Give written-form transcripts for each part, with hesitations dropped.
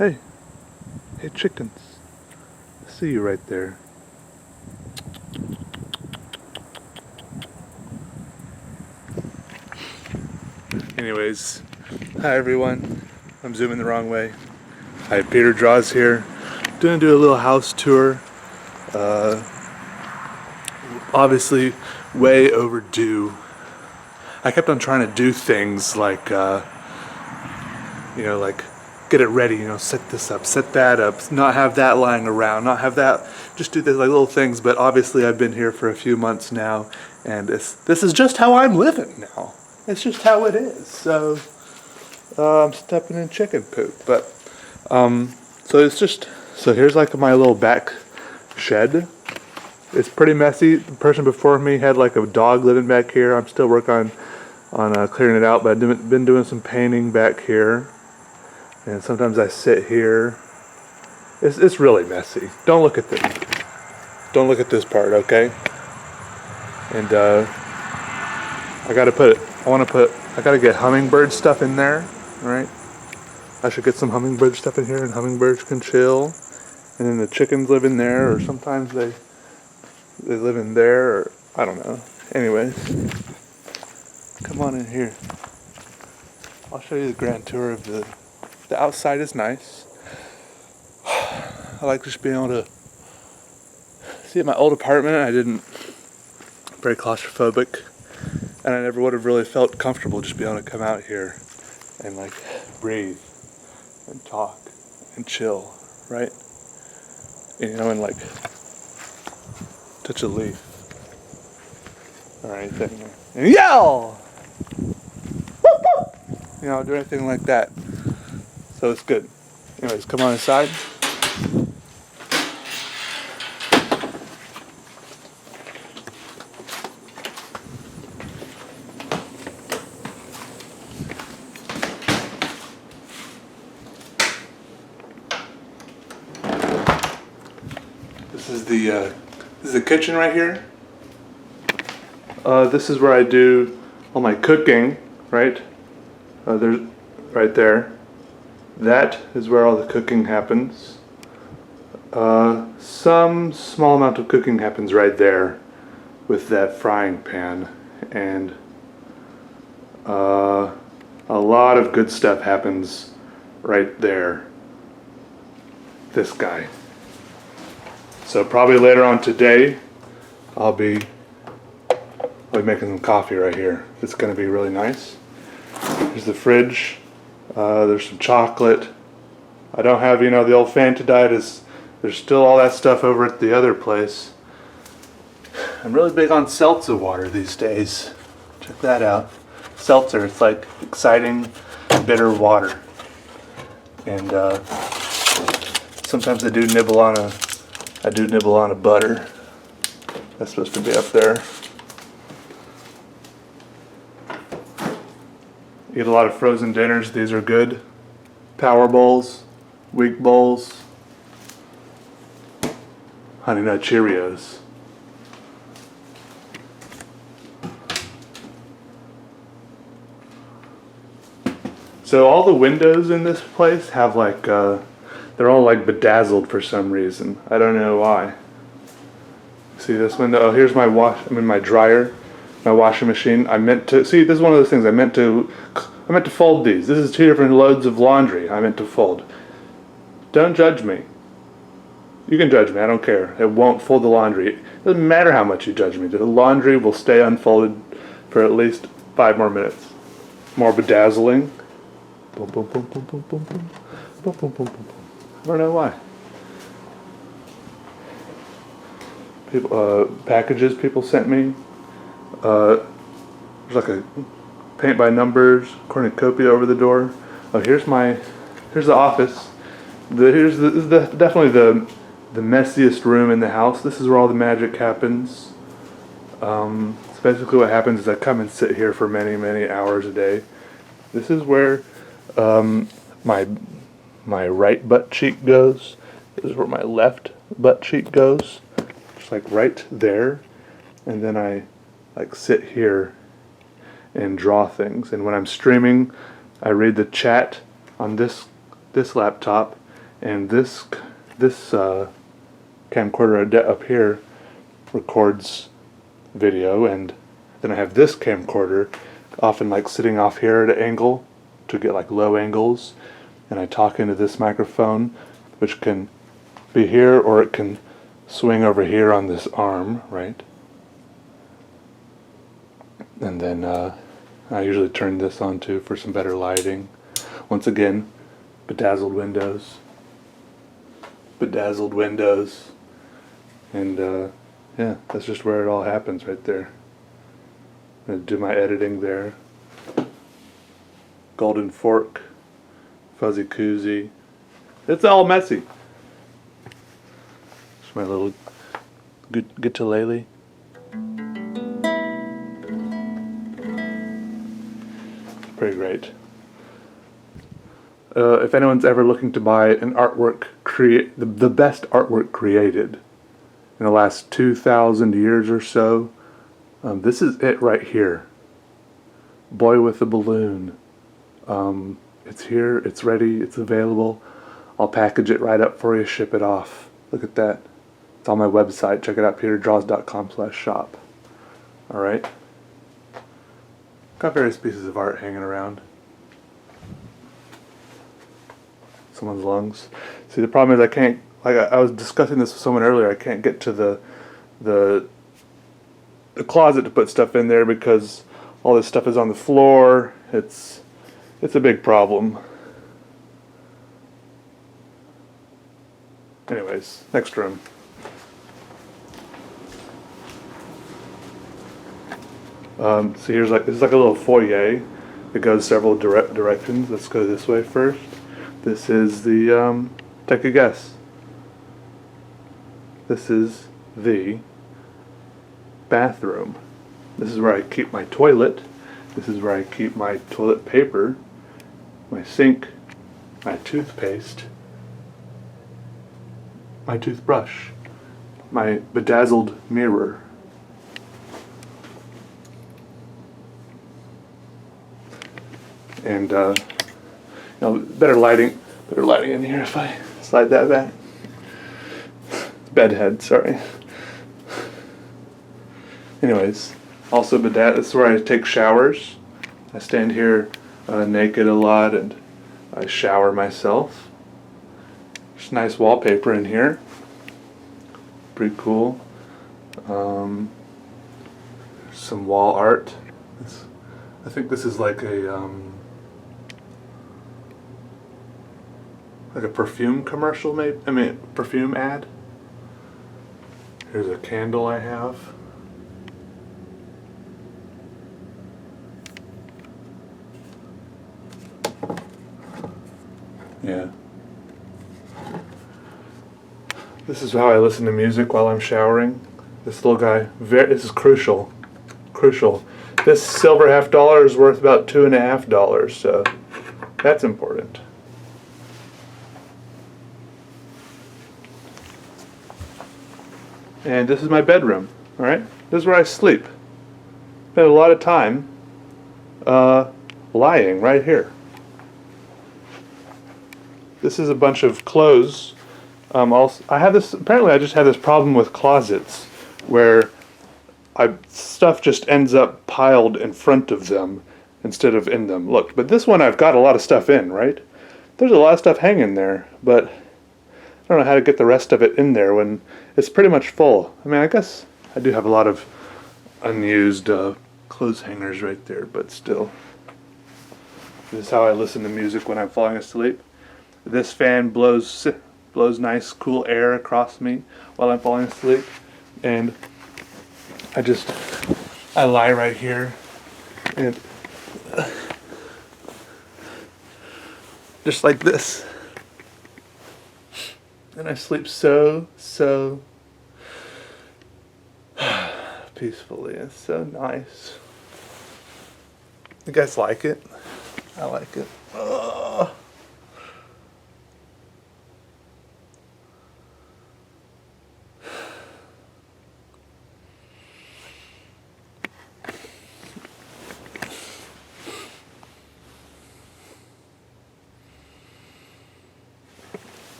Hey, hey chickens. I see you right there. Anyways, hi everyone. I'm zooming the wrong way. Hi, Peter Draws here. Gonna do a little house tour. Obviously, way overdue. I kept on trying to do things like, like get it ready, set this up, set that up, not have that lying around, not have that, just do the like little things. But obviously I've been here for a few months now, and this is just how I'm living now. It's just how it is. So I'm stepping in chicken poop. But so here's like my little back shed. It's pretty messy. The person before me had like a dog living back here. I'm still working on clearing it out, but I've been doing some painting back here. And sometimes I sit here. It's really messy. Don't look at this. Don't look at this part, okay? And I gotta get hummingbird stuff in there, alright? I should get some hummingbird stuff in here, and hummingbirds can chill. And then the chickens live in there, or sometimes they live in there, or I don't know. Anyways, come on in here. I'll show you the grand tour of the outside is nice. I like just being able to see at my old apartment. Very claustrophobic, and I never would have really felt comfortable just being able to come out here and like breathe and talk and chill, right? And like touch a leaf or anything and yell, do anything like that. So it's good. Anyways, come on inside. This is the kitchen right here. This is where I do all my cooking, right? There's right there. That is where all the cooking happens. Some small amount of cooking happens right there with that frying pan, and a lot of good stuff happens right there. This guy. So probably later on today, I'll be making some coffee right here. It's going to be really nice. Here's the fridge. There's some chocolate. I don't have, the old Fanta diet. There's still all that stuff over at the other place. I'm really big on seltzer water these days. Check that out. Seltzer, it's like exciting, bitter water. And sometimes I do nibble on a butter. That's supposed to be up there. Eat a lot of frozen dinners. These are good. Power bowls, weak bowls, Honey Nut Cheerios. So all the windows in this place have like, they're all like bedazzled for some reason. I don't know why. See this window? Oh, here's my dryer. My washing machine. This is one of those things I meant to fold these. This is 2 different loads of laundry I meant to fold. Don't judge me. You can judge me, I don't care. It won't fold the laundry. It doesn't matter how much you judge me. The laundry will stay unfolded for at least 5 more minutes. More bedazzling. Boom, boom, boom, boom, boom, boom, boom. Boom, boom, boom, boom, boom. I don't know why. Packages people sent me. There's like a paint by numbers cornucopia over the door. Oh, here's the office. This is definitely the messiest room in the house. This is where all the magic happens. So basically what happens is I come and sit here for many, many hours a day. This is where my right butt cheek goes. This is where my left butt cheek goes. Just like right there. And then I like sit here and draw things. And when I'm streaming, I read the chat on this laptop, And this camcorder up here records video, and then I have this camcorder often like sitting off here at an angle to get like low angles, and I talk into this microphone, which can be here or it can swing over here on this arm, right? And then I usually turn this on too for some better lighting. Once again, bedazzled windows, and yeah, that's just where it all happens right there. I'm gonna do my editing there. Golden fork, fuzzy koozie. It's all messy. It's my little guitar-lele. Pretty great. If anyone's ever looking to buy an artwork, the best artwork created in the last 2,000 years or so, this is it right here. Boy with a Balloon. It's here, it's ready, it's available. I'll package it right up for you, ship it off. Look at that. It's on my website. Check it out, peterdraws.com/shop. Alright. Got various pieces of art hanging around. Someone's lungs. See, the problem is I can't, like I was discussing this with someone earlier, I can't get to the closet to put stuff in there because all this stuff is on the floor. It's a big problem. Anyways, next room. So here's this is like a little foyer. It goes several directions. Let's go this way first. This is the, take a guess. This is the bathroom. This is where I keep my toilet. This is where I keep my toilet paper, my sink, my toothpaste, my toothbrush, my bedazzled mirror. And better lighting in here if I slide that back. Bed head, sorry. Anyways, also this is where I take showers. I stand here naked a lot and I shower myself. There's nice wallpaper in here. Pretty cool. Some wall art. I think this is like a perfume commercial, maybe. I mean, perfume ad. Here's a candle I have. Yeah. This is how I listen to music while I'm showering. This little guy, this is crucial. Crucial. This silver $50 is worth about $2.50, so that's important. And this is my bedroom, alright? This is where I sleep. Spend a lot of time lying right here. This is a bunch of clothes. I have this, apparently I just have this problem with closets where stuff just ends up piled in front of them instead of in them. Look, but this one I've got a lot of stuff in, right? There's a lot of stuff hanging there, but I don't know how to get the rest of it in there when it's pretty much full. I mean, I guess I do have a lot of unused clothes hangers right there, but still. This is how I listen to music when I'm falling asleep. This fan blows nice, cool air across me while I'm falling asleep, and I lie right here, and just like this. And I sleep so peacefully. It's so nice. You guys like it? I like it. Ugh.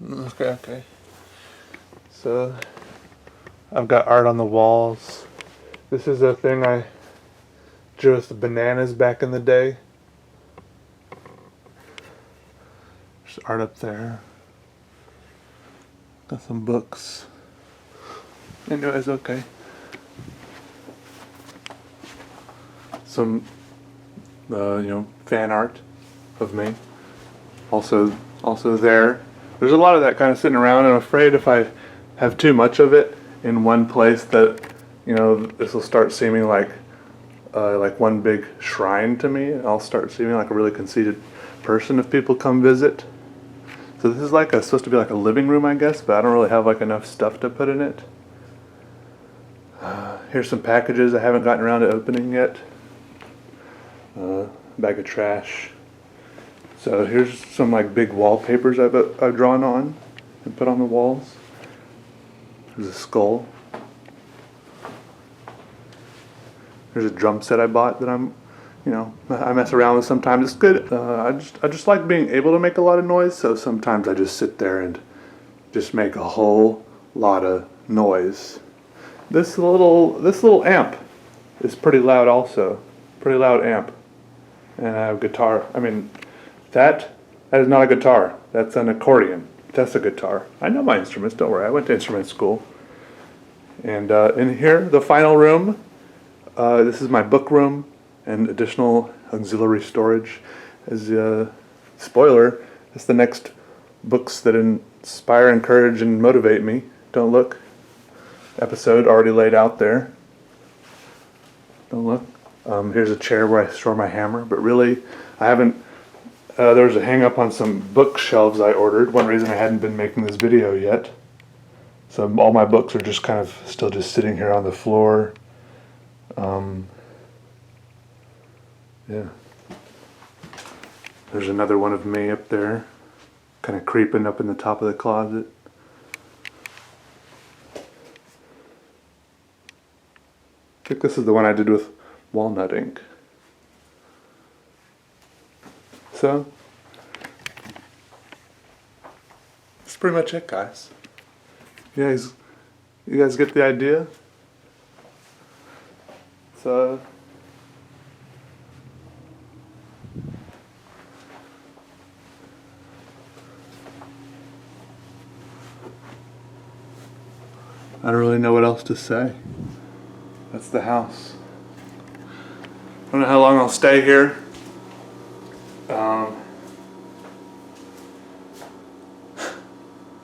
Okay. So I've got art on the walls. This is a thing I drew with the bananas back in the day. There's art up there. Got some books. Anyways, okay. Some, fan art of me. Also there. There's a lot of that kind of sitting around. I'm afraid if I have too much of it in one place that, this will start seeming like one big shrine to me. I'll start seeming like a really conceited person if people come visit. So this is supposed to be like a living room, I guess, but I don't really have enough stuff to put in it. Here's some packages I haven't gotten around to opening yet. Bag of trash. So here's some big wallpapers I've drawn on and put on the walls. There's a skull. There's a drum set I bought that I mess around with sometimes. It's good. I just like being able to make a lot of noise, so sometimes I just sit there and just make a whole lot of noise. This little amp is pretty loud also. Pretty loud amp. And I have a guitar. That is not a guitar. That's an accordion. That's a guitar. I know my instruments, don't worry. I went to instrument school. And in here, the final room, this is my book room and additional auxiliary storage. As a spoiler, it's the next books that inspire, encourage, and motivate me. Don't look. Episode already laid out there. Don't look. Here's a chair where I store my hammer, but really, I haven't. There was a hang up on some bookshelves I ordered. One reason I hadn't been making this video yet. So all my books are just kind of still just sitting here on the floor. Yeah. There's another one of me up there, kind of creeping up in the top of the closet. I think this is the one I did with walnut ink. So, that's pretty much it, guys. You guys get the idea? So, I don't really know what else to say. That's the house. I don't know how long I'll stay here.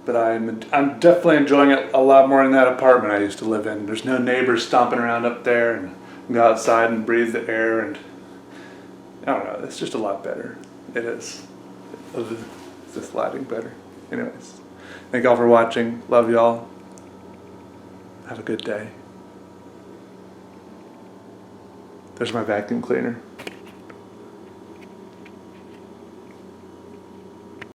But I'm definitely enjoying it a lot more in that apartment I used to live in. There's no neighbors stomping around up there, and I can go outside and breathe the air, and I don't know, it's just a lot better. It is. It's just lighting better. Anyways, thank y'all for watching. Love y'all. Have a good day. There's my vacuum cleaner.